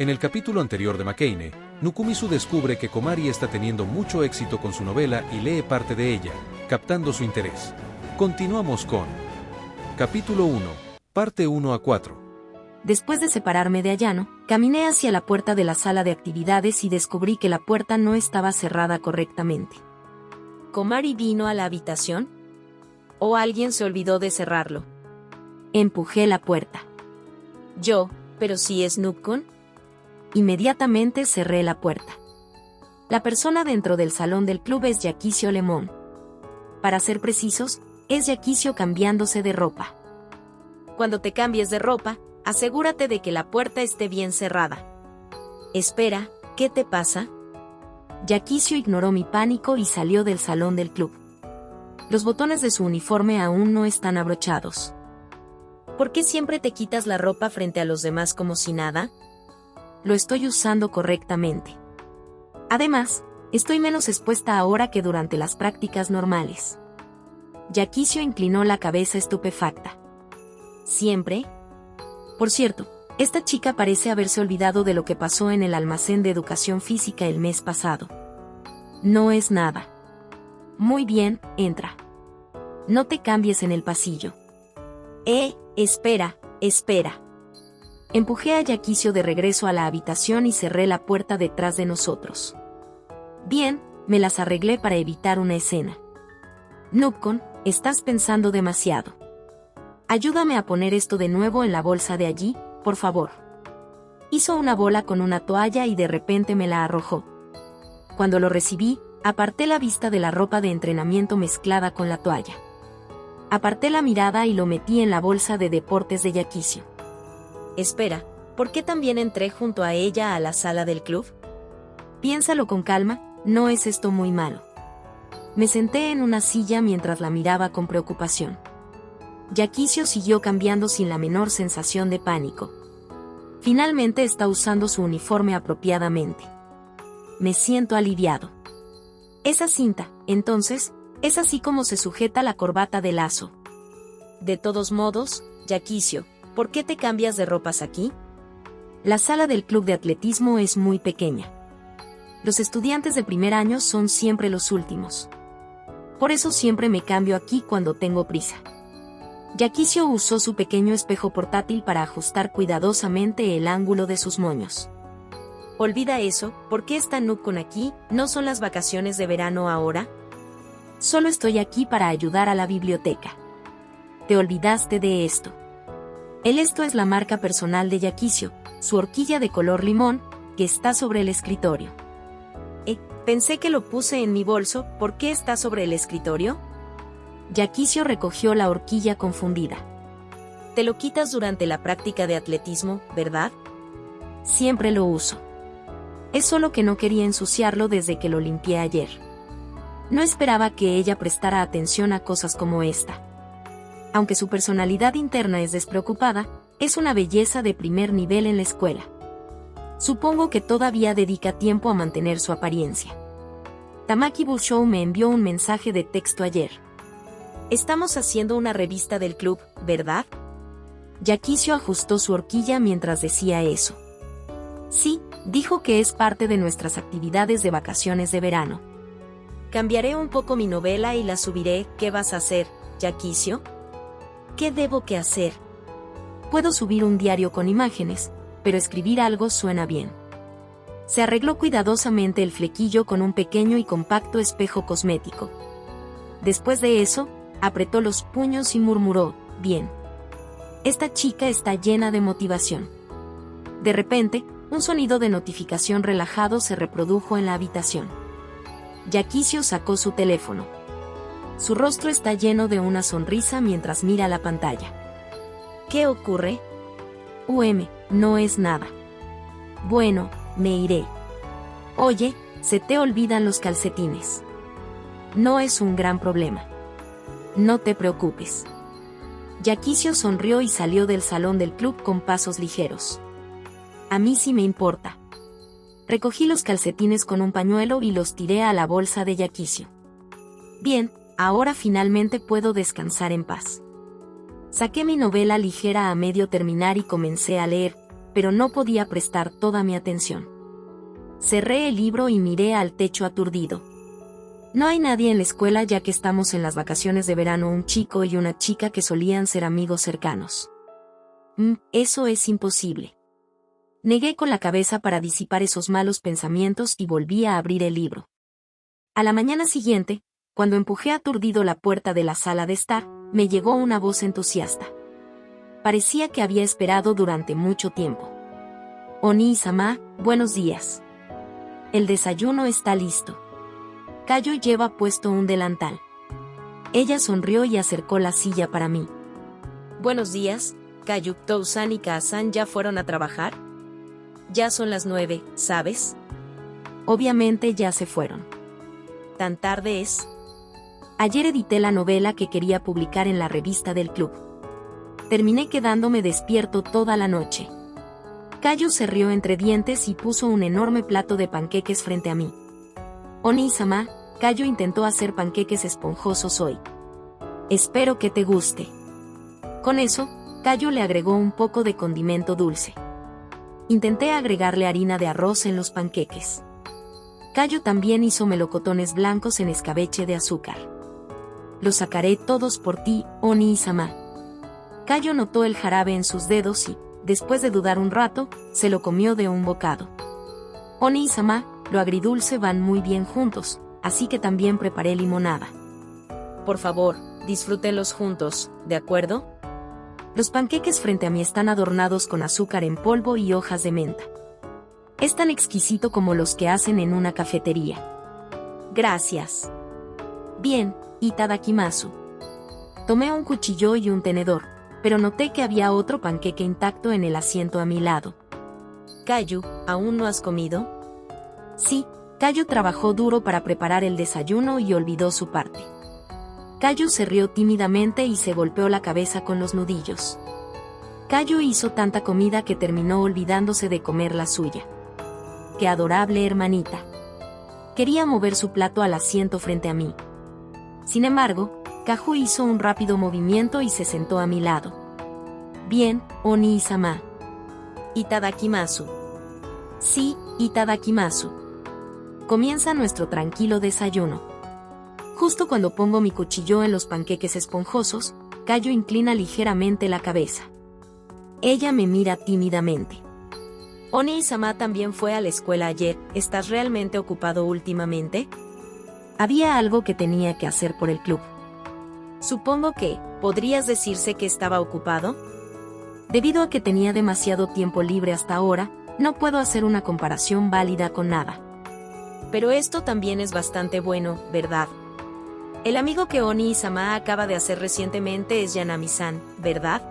En el capítulo anterior de Makane, Nukumizu descubre que Komari está teniendo mucho éxito con su novela y lee parte de ella, captando su interés. Continuamos con Capítulo 1, parte 1 a 4. Después de separarme de Ayano, caminé hacia la puerta de la sala de actividades y descubrí que la puerta no estaba cerrada correctamente. ¿Komari vino a la habitación? ¿O alguien se olvidó de cerrarlo? Empujé la puerta. Yo, pero si es Noobkun. Inmediatamente cerré la puerta. La persona dentro del salón del club es Yakisio Lemon. Para ser precisos, es Yakisio cambiándose de ropa. Cuando te cambies de ropa, asegúrate de que la puerta esté bien cerrada. Espera, ¿qué te pasa? Yakisio ignoró mi pánico y salió del salón del club. Los botones de su uniforme aún no están abrochados. ¿Por qué siempre te quitas la ropa frente a los demás como si nada? Lo estoy usando correctamente. Además, estoy menos expuesta ahora que durante las prácticas normales. Yakisio inclinó la cabeza estupefacta. ¿Siempre? Por cierto, esta chica parece haberse olvidado de lo que pasó en el almacén de educación física el mes pasado. No es nada. Muy bien, entra. No te cambies en el pasillo. Espera. Empujé a Yakisio de regreso a la habitación y cerré la puerta detrás de nosotros. Bien, me las arreglé para evitar una escena. Noobkun, estás pensando demasiado. Ayúdame a poner esto de nuevo en la bolsa de allí, por favor. Hizo una bola con una toalla y de repente me la arrojó. Cuando lo recibí, aparté la vista de la ropa de entrenamiento mezclada con la toalla. Aparté la mirada y lo metí en la bolsa de deportes de Yakisio. Espera, ¿por qué también entré junto a ella a la sala del club? Piénsalo con calma, no es esto muy malo. Me senté en una silla mientras la miraba con preocupación. Yakisio siguió cambiando sin la menor sensación de pánico. Finalmente está usando su uniforme apropiadamente. Me siento aliviado. Esa cinta, entonces, es así como se sujeta la corbata de lazo. De todos modos, Yakisio, ¿por qué te cambias de ropas aquí? La sala del club de atletismo es muy pequeña. Los estudiantes de primer año son siempre los últimos. Por eso siempre me cambio aquí cuando tengo prisa. Yakisio usó su pequeño espejo portátil para ajustar cuidadosamente el ángulo de sus moños. Olvida eso, ¿por qué está Noobkun aquí? ¿No son las vacaciones de verano ahora? Solo estoy aquí para ayudar a la biblioteca. Te olvidaste de esto. Esto es la marca personal de Yakisio, su horquilla de color limón, que está sobre el escritorio. Pensé que lo puse en mi bolso, ¿por qué está sobre el escritorio? Yakisio recogió la horquilla confundida. Te lo quitas durante la práctica de atletismo, ¿verdad? Siempre lo uso. Es solo que no quería ensuciarlo desde que lo limpié ayer. No esperaba que ella prestara atención a cosas como esta. Aunque su personalidad interna es despreocupada, es una belleza de primer nivel en la escuela. Supongo que todavía dedica tiempo a mantener su apariencia. Tamaki Bushou me envió un mensaje de texto ayer. Estamos haciendo una revista del club, ¿verdad? Yakisio ajustó su horquilla mientras decía eso. Sí, dijo que es parte de nuestras actividades de vacaciones de verano. Cambiaré un poco mi novela y la subiré. ¿Qué vas a hacer, Yakisio? ¿Qué debo que hacer? Puedo subir un diario con imágenes, pero escribir algo suena bien. Se arregló cuidadosamente el flequillo con un pequeño y compacto espejo cosmético. Después de eso, apretó los puños y murmuró, bien. Esta chica está llena de motivación. De repente, un sonido de notificación relajado se reprodujo en la habitación. Yakisio sacó su teléfono. Su rostro está lleno de una sonrisa mientras mira la pantalla. ¿Qué ocurre? No es nada. Bueno, me iré. Oye, se te olvidan los calcetines. No es un gran problema. No te preocupes. Yakisio sonrió y salió del salón del club con pasos ligeros. A mí sí me importa. Recogí los calcetines con un pañuelo y los tiré a la bolsa de Yakisio. Bien, ahora finalmente puedo descansar en paz. Saqué mi novela ligera a medio terminar y comencé a leer, pero no podía prestar toda mi atención. Cerré el libro y miré al techo aturdido. No hay nadie en la escuela ya que estamos en las vacaciones de verano, un chico y una chica que solían ser amigos cercanos. Eso es imposible. Negué con la cabeza para disipar esos malos pensamientos y volví a abrir el libro. A la mañana siguiente, cuando empujé aturdido la puerta de la sala de estar, me llegó una voz entusiasta. Parecía que había esperado durante mucho tiempo. Oni-sama, buenos días. El desayuno está listo. Kayo lleva puesto un delantal. Ella sonrió y acercó la silla para mí. Buenos días, Kayu. ¿Tou-san y Kaa-san ya fueron a trabajar? Ya son las 9, ¿sabes? Obviamente ya se fueron. ¿Tan tarde es? Ayer edité la novela que quería publicar en la revista del club. Terminé quedándome despierto toda la noche. Kayu se rió entre dientes y puso un enorme plato de panqueques frente a mí. Oni-sama, Kayu intentó hacer panqueques esponjosos hoy. Espero que te guste. Con eso, Kayu le agregó un poco de condimento dulce. Intenté agregarle harina de arroz en los panqueques. Kayu también hizo melocotones blancos en escabeche de azúcar. Los sacaré todos por ti, Oni-sama. Kayu notó el jarabe en sus dedos y, después de dudar un rato, se lo comió de un bocado. Oni-sama, lo agridulce van muy bien juntos, así que también preparé limonada. Por favor, disfrútenlos juntos, ¿de acuerdo? Los panqueques frente a mí están adornados con azúcar en polvo y hojas de menta. Es tan exquisito como los que hacen en una cafetería. Gracias. Bien, itadakimasu. Tomé un cuchillo y un tenedor, pero noté que había otro panqueque intacto en el asiento a mi lado. Kayu, ¿aún no has comido? Sí, Kayu trabajó duro para preparar el desayuno y olvidó su parte. Kayu se rió tímidamente y se golpeó la cabeza con los nudillos. Kayu hizo tanta comida que terminó olvidándose de comer la suya. ¡Qué adorable hermanita! Quería mover su plato al asiento frente a mí. Sin embargo, Kayu hizo un rápido movimiento y se sentó a mi lado. Bien, Oni-sama. Itadakimasu. Sí, itadakimasu. Comienza nuestro tranquilo desayuno. Justo cuando pongo mi cuchillo en los panqueques esponjosos, Kayu inclina ligeramente la cabeza. Ella me mira tímidamente. Oni-sama también fue a la escuela ayer. ¿Estás realmente ocupado últimamente? Había algo que tenía que hacer por el club. Supongo que, ¿podrías decirse que estaba ocupado? Debido a que tenía demasiado tiempo libre hasta ahora, no puedo hacer una comparación válida con nada. Pero esto también es bastante bueno, ¿verdad? El amigo que Oni-sama acaba de hacer recientemente es Yanami-san, ¿verdad?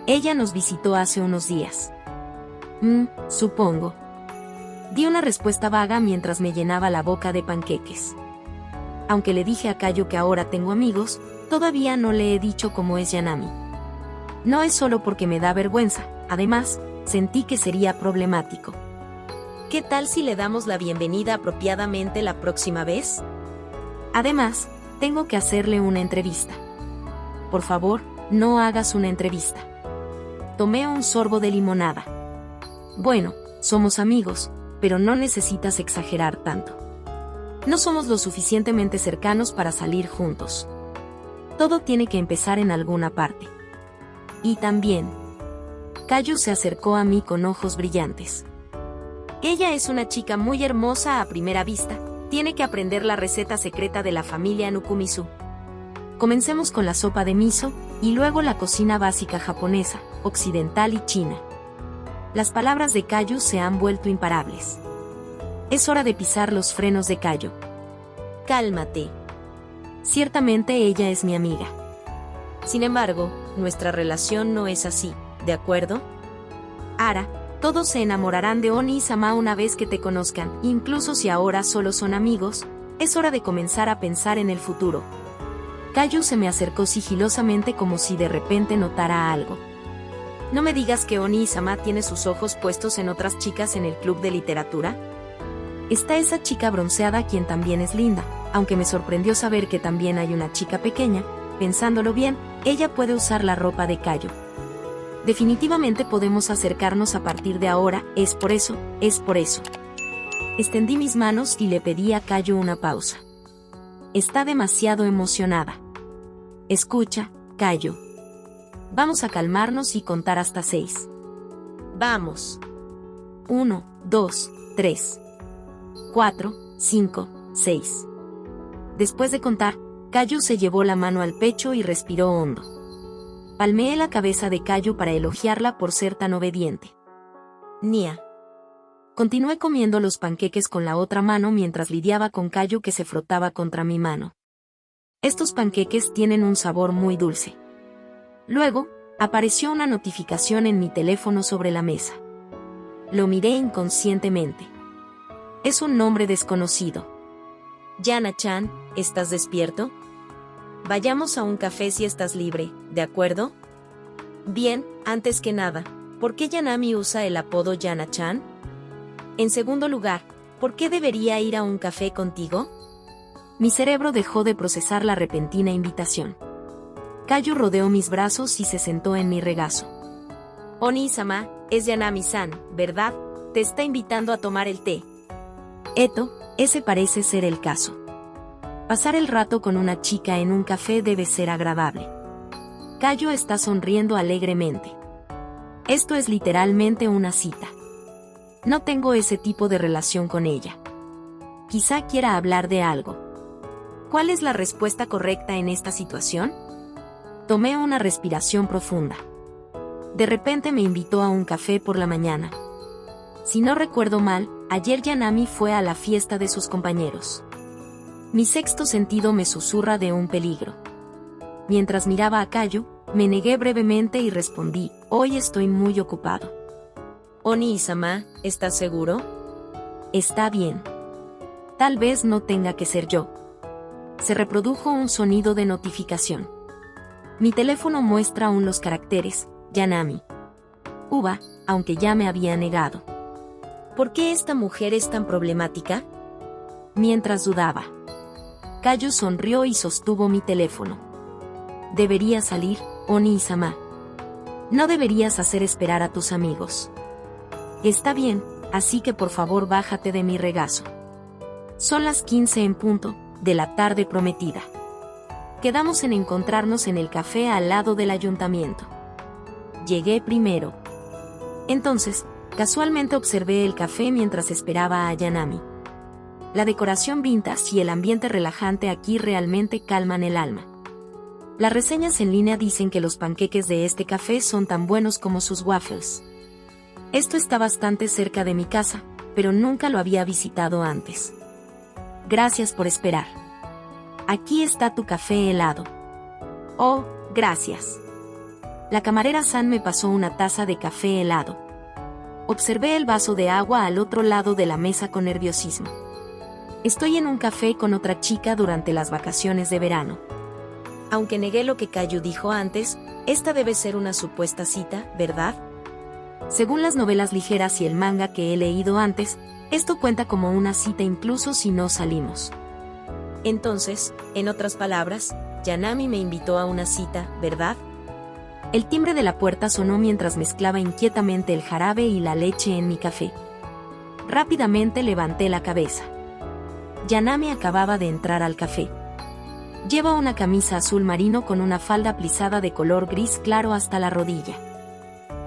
Ella nos visitó hace unos días. Supongo. Di una respuesta vaga mientras me llenaba la boca de panqueques. Aunque le dije a Kayu que ahora tengo amigos, todavía no le he dicho cómo es Yanami. No es solo porque me da vergüenza, además, sentí que sería problemático. ¿Qué tal si le damos la bienvenida apropiadamente la próxima vez? Además, tengo que hacerle una entrevista. Por favor, no hagas una entrevista. Tomé un sorbo de limonada. Bueno, somos amigos, pero no necesitas exagerar tanto. No somos lo suficientemente cercanos para salir juntos. Todo tiene que empezar en alguna parte. Y también, Kayu se acercó a mí con ojos brillantes. Ella es una chica muy hermosa a primera vista. Tiene que aprender la receta secreta de la familia Nukumizu. Comencemos con la sopa de miso, y luego la cocina básica japonesa, occidental y china. Las palabras de Kayu se han vuelto imparables. Es hora de pisar los frenos de Kayu. Cálmate. Ciertamente ella es mi amiga. Sin embargo, nuestra relación no es así, ¿de acuerdo? Ara, todos se enamorarán de Oni-sama una vez que te conozcan, incluso si ahora solo son amigos. Es hora de comenzar a pensar en el futuro. Kayu se me acercó sigilosamente como si de repente notara algo. No me digas que Oni-sama tiene sus ojos puestos en otras chicas en el club de literatura. Está esa chica bronceada quien también es linda, aunque me sorprendió saber que también hay una chica pequeña. Pensándolo bien, ella puede usar la ropa de Kayu. Definitivamente podemos acercarnos a partir de ahora, es por eso. Extendí mis manos y le pedí a Cayo una pausa. Está demasiado emocionada. Escucha, Cayo. Vamos a calmarnos y contar hasta 6. Vamos. 1, 2, 3, 4, 5, 6. Después de contar, Cayo se llevó la mano al pecho y respiró hondo. Palmeé la cabeza de Cayo para elogiarla por ser tan obediente. Nia. Continué comiendo los panqueques con la otra mano mientras lidiaba con Cayo que se frotaba contra mi mano. Estos panqueques tienen un sabor muy dulce. Luego, apareció una notificación en mi teléfono sobre la mesa. Lo miré inconscientemente. Es un nombre desconocido. Yana-chan, ¿estás despierto? Vayamos a un café si estás libre, ¿de acuerdo? Bien, antes que nada, ¿por qué Yanami usa el apodo Yana-chan? En segundo lugar, ¿por qué debería ir a un café contigo? Mi cerebro dejó de procesar la repentina invitación. Cayo rodeó mis brazos y se sentó en mi regazo. Oni-sama, es Yanami-san, ¿verdad? Te está invitando a tomar el té. Eto, ese parece ser el caso. Pasar el rato con una chica en un café debe ser agradable. Cayo está sonriendo alegremente. Esto es literalmente una cita. No tengo ese tipo de relación con ella. Quizá quiera hablar de algo. ¿Cuál es la respuesta correcta en esta situación? Tomé una respiración profunda. De repente me invitó a un café por la mañana. Si no recuerdo mal, ayer Yanami fue a la fiesta de sus compañeros. Mi sexto sentido me susurra de un peligro. Mientras miraba a Cayo, me negué brevemente y respondí, hoy estoy muy ocupado. Oni-sama, ¿estás seguro? Está bien. Tal vez no tenga que ser yo. Se reprodujo un sonido de notificación. Mi teléfono muestra aún los caracteres, Yanami. Uva, aunque ya me había negado. ¿Por qué esta mujer es tan problemática? Mientras dudaba, Cayo sonrió y sostuvo mi teléfono. Debería salir, Oni-sama. No deberías hacer esperar a tus amigos. Está bien, así que por favor bájate de mi regazo. Son las 15 en punto, de la tarde prometida. Quedamos en encontrarnos en el café al lado del ayuntamiento. Llegué primero. Entonces, casualmente observé el café mientras esperaba a Yanami. La decoración vintage y el ambiente relajante aquí realmente calman el alma. Las reseñas en línea dicen que los panqueques de este café son tan buenos como sus waffles. Esto está bastante cerca de mi casa, pero nunca lo había visitado antes. Gracias por esperar. Aquí está tu café helado. Oh, gracias. La camarera San me pasó una taza de café helado. Observé el vaso de agua al otro lado de la mesa con nerviosismo. Estoy en un café con otra chica durante las vacaciones de verano. Aunque negué lo que Cayo dijo antes, esta debe ser una supuesta cita, ¿verdad? Según las novelas ligeras y el manga que he leído antes, esto cuenta como una cita incluso si no salimos. Entonces, en otras palabras, Yanami me invitó a una cita, ¿verdad? El timbre de la puerta sonó mientras mezclaba inquietamente el jarabe y la leche en mi café. Rápidamente levanté la cabeza. Yanami acababa de entrar al café. Lleva una camisa azul marino con una falda plisada de color gris claro hasta la rodilla.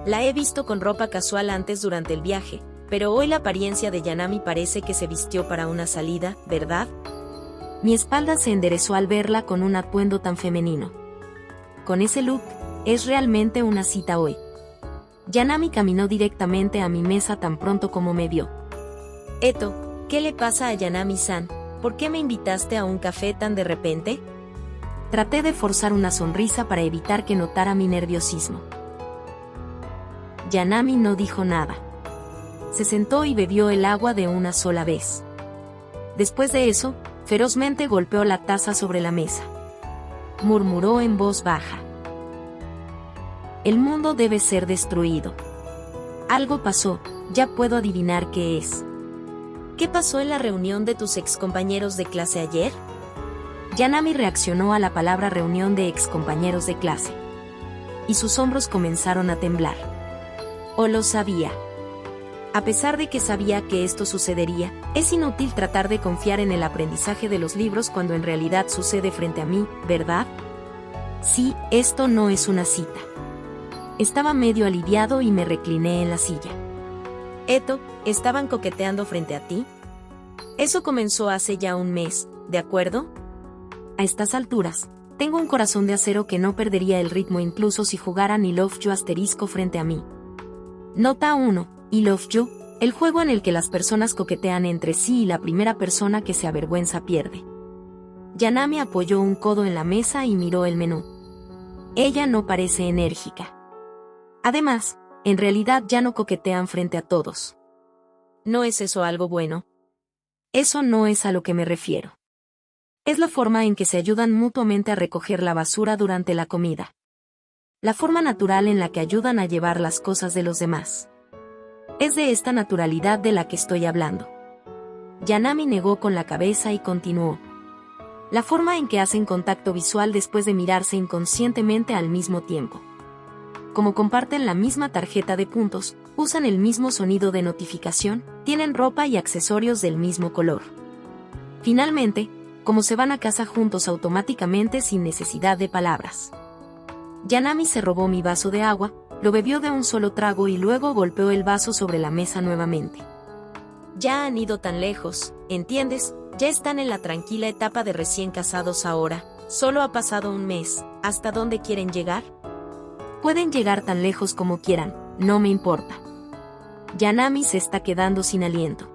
La he visto con ropa casual antes durante el viaje, pero hoy la apariencia de Yanami parece que se vistió para una salida, ¿verdad? Mi espalda se enderezó al verla con un atuendo tan femenino. Con ese look, es realmente una cita hoy. Yanami caminó directamente a mi mesa tan pronto como me vio. Eto, ¿qué le pasa a Yanami-san? ¿Por qué me invitaste a un café tan de repente? Traté de forzar una sonrisa para evitar que notara mi nerviosismo. Yanami no dijo nada. Se sentó y bebió el agua de una sola vez. Después de eso, ferozmente golpeó la taza sobre la mesa. Murmuró en voz baja. El mundo debe ser destruido. Algo pasó, ya puedo adivinar qué es. ¿Qué pasó en la reunión de tus excompañeros de clase ayer? Yanami reaccionó a la palabra reunión de excompañeros de clase. y sus hombros comenzaron a temblar. O lo sabía. A pesar de que sabía que esto sucedería, es inútil tratar de confiar en el aprendizaje de los libros cuando en realidad sucede frente a mí, ¿verdad? Sí, esto no es una cita. Estaba medio aliviado y me recliné en la silla. Eto, ¿estaban coqueteando frente a ti? Eso comenzó hace ya un mes, ¿de acuerdo? A estas alturas, tengo un corazón de acero que no perdería el ritmo incluso si jugaran I Love You * frente a mí. Nota 1. I Love You, el juego en el que las personas coquetean entre sí y la primera persona que se avergüenza pierde. Yanami apoyó un codo en la mesa y miró el menú. Ella no parece enérgica. Además, en realidad ya no coquetean frente a todos. ¿No es eso algo bueno? Eso no es a lo que me refiero. Es la forma en que se ayudan mutuamente a recoger la basura durante la comida. La forma natural en la que ayudan a llevar las cosas de los demás. Es de esta naturalidad de la que estoy hablando. Yanami negó con la cabeza y continuó. La forma en que hacen contacto visual después de mirarse inconscientemente al mismo tiempo. Como comparten la misma tarjeta de puntos, usan el mismo sonido de notificación, tienen ropa y accesorios del mismo color. Finalmente, como se van a casa juntos automáticamente sin necesidad de palabras. Yanami se robó mi vaso de agua, lo bebió de un solo trago y luego golpeó el vaso sobre la mesa nuevamente. Ya han ido tan lejos, ¿entiendes? Ya están en la tranquila etapa de recién casados ahora. Solo ha pasado un mes. ¿Hasta dónde quieren llegar? Pueden llegar tan lejos como quieran, no me importa. Yanami se está quedando sin aliento.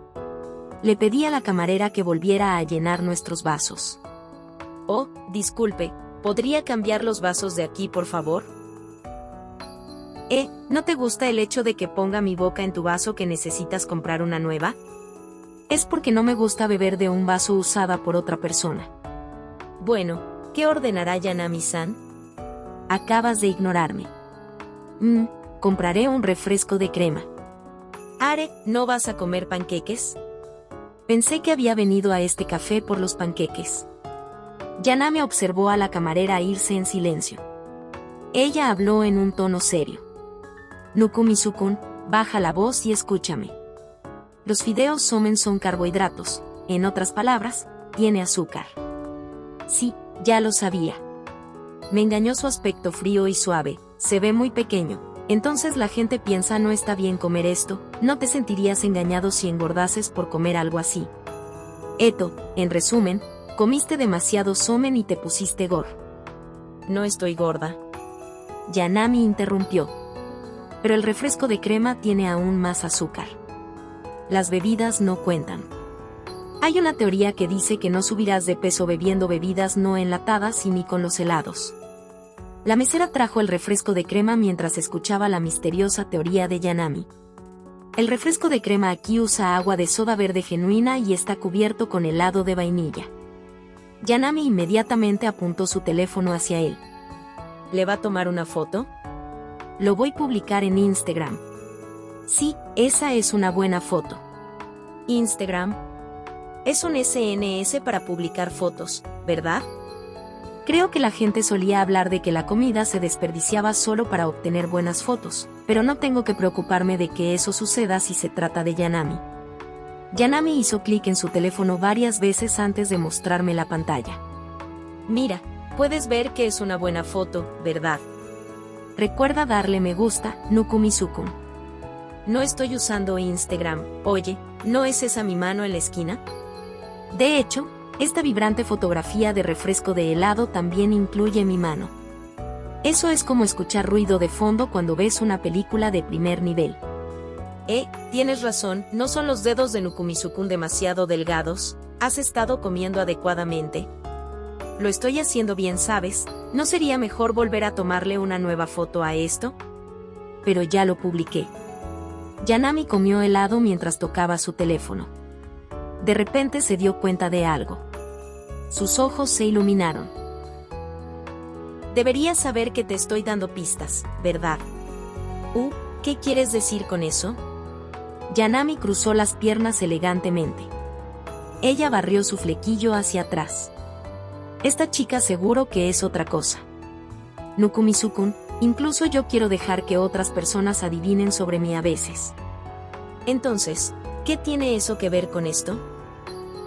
Le pedí a la camarera que volviera a llenar nuestros vasos. Oh, disculpe, ¿podría cambiar los vasos de aquí, por favor? ¿No te gusta el hecho de que ponga mi boca en tu vaso que necesitas comprar una nueva? Es porque no me gusta beber de un vaso usada por otra persona. Bueno, ¿qué ordenará Yanami-san? Acabas de ignorarme. Compraré un refresco de crema. Are, ¿no vas a comer panqueques? Pensé que había venido a este café por los panqueques. Yanami observó a la camarera irse en silencio. Ella habló en un tono serio. Nukumi-sukun, baja la voz y escúchame. Los fideos somen son carbohidratos, en otras palabras, tiene azúcar. Sí, ya lo sabía. Me engañó su aspecto frío y suave, se ve muy pequeño. Entonces la gente piensa no está bien comer esto, no te sentirías engañado si engordases por comer algo así. Eto, en resumen, comiste demasiado somen y te pusiste gordo. No estoy gorda. Yanami interrumpió. Pero el refresco de crema tiene aún más azúcar. Las bebidas no cuentan. Hay una teoría que dice que no subirás de peso bebiendo bebidas no enlatadas y ni con los helados. La mesera trajo el refresco de crema mientras escuchaba la misteriosa teoría de Yanami. El refresco de crema aquí usa agua de soda verde genuina y está cubierto con helado de vainilla. Yanami inmediatamente apuntó su teléfono hacia él. ¿Le va a tomar una foto? Lo voy a publicar en Instagram. Sí, esa es una buena foto. Instagram. Es un SNS para publicar fotos, ¿verdad? Creo que la gente solía hablar de que la comida se desperdiciaba solo para obtener buenas fotos, pero no tengo que preocuparme de que eso suceda si se trata de Yanami. Yanami hizo clic en su teléfono varias veces antes de mostrarme la pantalla. Mira, puedes ver que es una buena foto, ¿verdad? Recuerda darle me gusta, Nukumi-sukun. No estoy usando Instagram. Oye, ¿no es esa mi mano en la esquina? De hecho, esta vibrante fotografía de refresco de helado también incluye mi mano. Eso es como escuchar ruido de fondo cuando ves una película de primer nivel. Tienes razón, no son los dedos de Nukumi-sukun demasiado delgados. ¿Has estado comiendo adecuadamente? Lo estoy haciendo bien, ¿sabes? ¿No sería mejor volver a tomarle una nueva foto a esto? Pero ya lo publiqué. Yanami comió helado mientras tocaba su teléfono. De repente se dio cuenta de algo. Sus ojos se iluminaron. Deberías saber que te estoy dando pistas, ¿verdad? ¿Qué quieres decir con eso? Yanami cruzó las piernas elegantemente. Ella barrió su flequillo hacia atrás. Esta chica seguro que es otra cosa. Nukumi-sukun, Incluso yo quiero dejar que otras personas adivinen sobre mí a veces. Entonces, ¿qué tiene eso que ver con esto?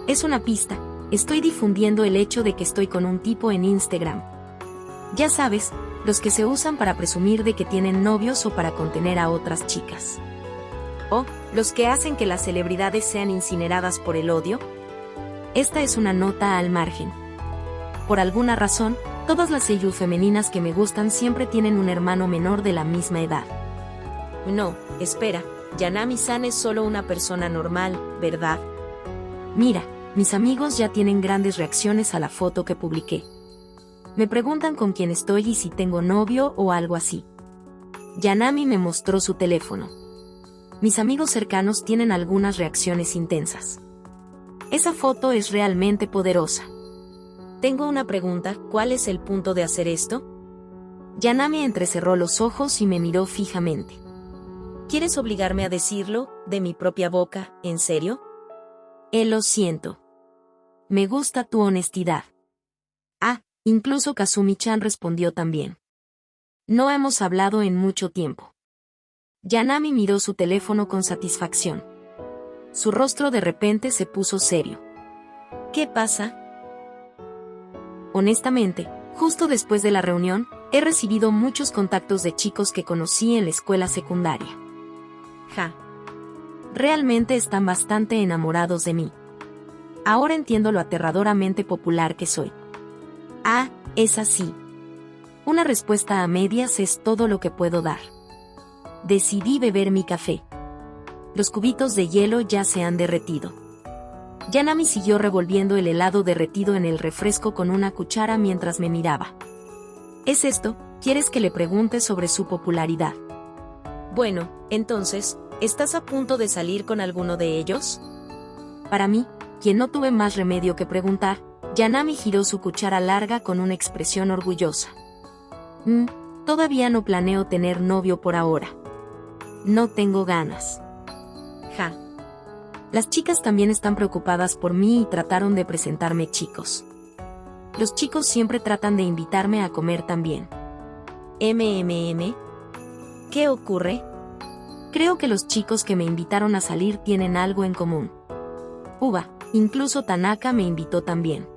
Es una pista. Estoy difundiendo el hecho de que estoy con un tipo en Instagram. Ya sabes, los que se usan para presumir de que tienen novios o para contener a otras chicas. ¿O los que hacen que las celebridades sean incineradas por el odio? Esta es una nota al margen. Por alguna razón, todas las seiyuu femeninas que me gustan siempre tienen un hermano menor de la misma edad. No, espera, Yanami-san es solo una persona normal, ¿verdad? Mira, mis amigos ya tienen grandes reacciones a la foto que publiqué. Me preguntan con quién estoy y si tengo novio o algo así. Yanami me mostró su teléfono. Mis amigos cercanos tienen algunas reacciones intensas. Esa foto es realmente poderosa. Tengo una pregunta, ¿cuál es el punto de hacer esto? Yanami entrecerró los ojos y me miró fijamente. ¿Quieres obligarme a decirlo, de mi propia boca, en serio? Lo siento. Me gusta tu honestidad. Ah, incluso Kazumi-chan respondió también. No hemos hablado en mucho tiempo. Yanami miró su teléfono con satisfacción. Su rostro de repente se puso serio. ¿Qué pasa? Honestamente, justo después de la reunión, he recibido muchos contactos de chicos que conocí en la escuela secundaria. Ja. Realmente están bastante enamorados de mí. Ahora entiendo lo aterradoramente popular que soy. Ah, es así. Una respuesta a medias es todo lo que puedo dar. Decidí beber mi café. Los cubitos de hielo ya se han derretido. Yanami siguió revolviendo el helado derretido en el refresco con una cuchara mientras me miraba. ¿Es esto? ¿Quieres que le pregunte sobre su popularidad? Bueno, entonces, ¿estás a punto de salir con alguno de ellos? Para mí, quien no tuve más remedio que preguntar, Yanami giró su cuchara larga con una expresión orgullosa. Todavía no planeo tener novio por ahora. No tengo ganas. Ja. Las chicas también están preocupadas por mí y trataron de presentarme chicos. Los chicos siempre tratan de invitarme a comer también. ¿Qué ocurre? Creo que los chicos que me invitaron a salir tienen algo en común. Incluso Tanaka me invitó también.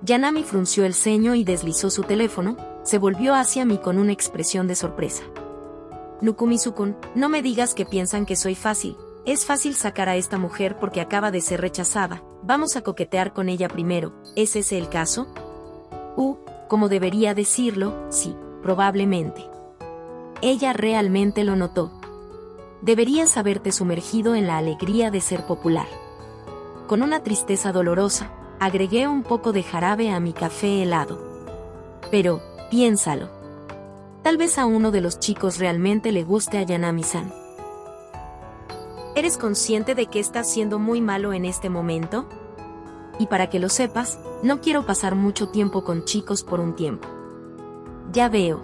Yanami frunció el ceño y deslizó su teléfono, se volvió hacia mí con una expresión de sorpresa. Nukumi-sukun, no me digas que piensan que soy fácil. Es fácil sacar a esta mujer porque acaba de ser rechazada. Vamos a coquetear con ella primero. ¿Es ese el caso? Como debería decirlo, sí, probablemente. Ella realmente lo notó. Deberías haberte sumergido en la alegría de ser popular. Con una tristeza dolorosa, agregué un poco de jarabe a mi café helado. Pero, piénsalo. Tal vez a uno de los chicos realmente le guste a Yanami-san. ¿Eres consciente de que estás siendo muy malo en este momento? Y para que lo sepas, no quiero pasar mucho tiempo con chicos por un tiempo. Ya veo.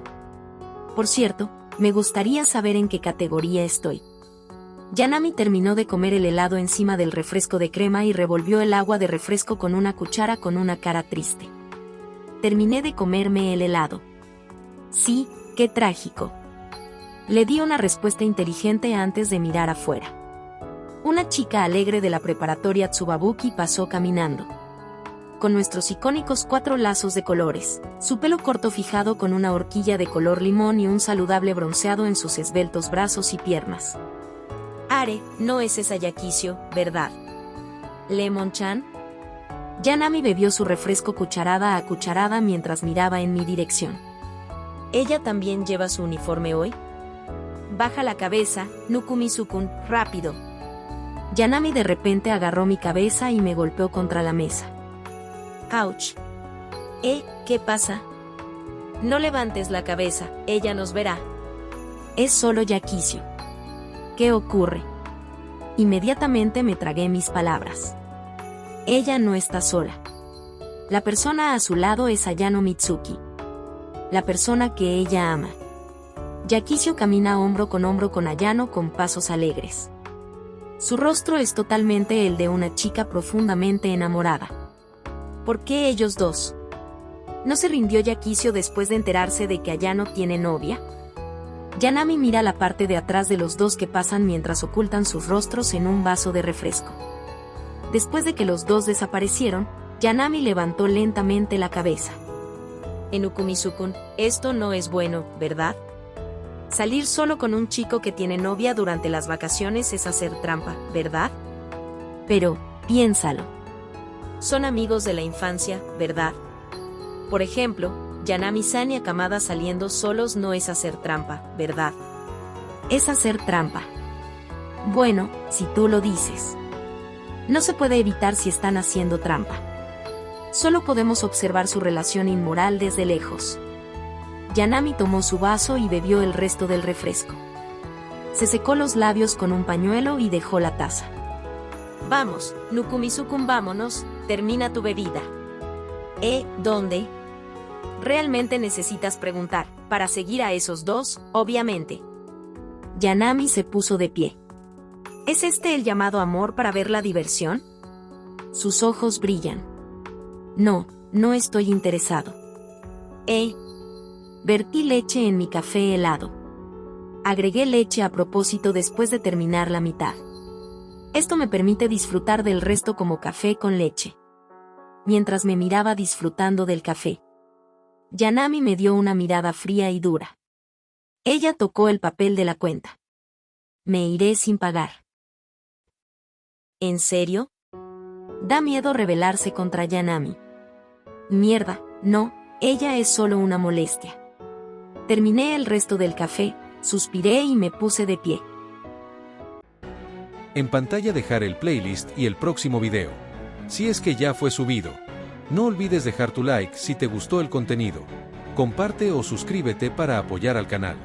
Por cierto, me gustaría saber en qué categoría estoy. Yanami terminó de comer el helado encima del refresco de crema y revolvió el agua de refresco con una cuchara con una cara triste. Terminé de comerme el helado. Sí, qué trágico. Le di una respuesta inteligente antes de mirar afuera. Una chica alegre de la preparatoria Tsubabuki pasó caminando. Con nuestros icónicos 4 lazos de colores, su pelo corto fijado con una horquilla de color limón y un saludable bronceado en sus esbeltos brazos y piernas. Are, no es esa Yakisio, ¿verdad? Lemon-chan. Yanami bebió su refresco cucharada a cucharada mientras miraba en mi dirección. ¿Ella también lleva su uniforme hoy? Baja la cabeza, Nukumi-sukun, rápido. Yanami de repente agarró mi cabeza y me golpeó contra la mesa. ¡Auch! ¿Qué pasa? No levantes la cabeza, ella nos verá. Es solo Yakisio. ¿Qué ocurre? Inmediatamente me tragué mis palabras. Ella no está sola. La persona a su lado es Ayano Mitsuki. La persona que ella ama. Yakisio camina hombro con Ayano con pasos alegres. Su rostro es totalmente el de una chica profundamente enamorada. ¿Por qué ellos dos? ¿No se rindió Yakicio después de enterarse de que Ayano tiene novia? Yanami mira la parte de atrás de los dos que pasan mientras ocultan sus rostros en un vaso de refresco. Después de que los dos desaparecieron, Yanami levantó lentamente la cabeza. Enukumi-sukun, esto no es bueno, ¿verdad? Salir solo con un chico que tiene novia durante las vacaciones es hacer trampa, ¿verdad? Pero, piénsalo. Son amigos de la infancia, ¿verdad? Por ejemplo, Yanami-san y Akamada saliendo solos no es hacer trampa, ¿verdad? Es hacer trampa. Bueno, si tú lo dices. No se puede evitar si están haciendo trampa. Solo podemos observar su relación inmoral desde lejos. Yanami tomó su vaso y bebió el resto del refresco. Se secó los labios con un pañuelo y dejó la taza. Vamos, Nukumi-sukun, vámonos, termina tu bebida. ¿Dónde? Realmente necesitas preguntar, para seguir a esos dos, obviamente. Yanami se puso de pie. ¿Es este el llamado amor para ver la diversión? Sus ojos brillan. No, no estoy interesado. Vertí leche en mi café helado. Agregué leche a propósito después de terminar la mitad. Esto me permite disfrutar del resto como café con leche. Mientras me miraba disfrutando del café, Yanami me dio una mirada fría y dura. Ella tocó el papel de la cuenta. Me iré sin pagar. ¿En serio? Da miedo rebelarse contra Yanami. Mierda, no, ella es solo una molestia. Terminé el resto del café, suspiré y me puse de pie. En pantalla dejar el playlist y el próximo video. Si es que ya fue subido. No olvides dejar tu like si te gustó el contenido. Comparte o suscríbete para apoyar al canal.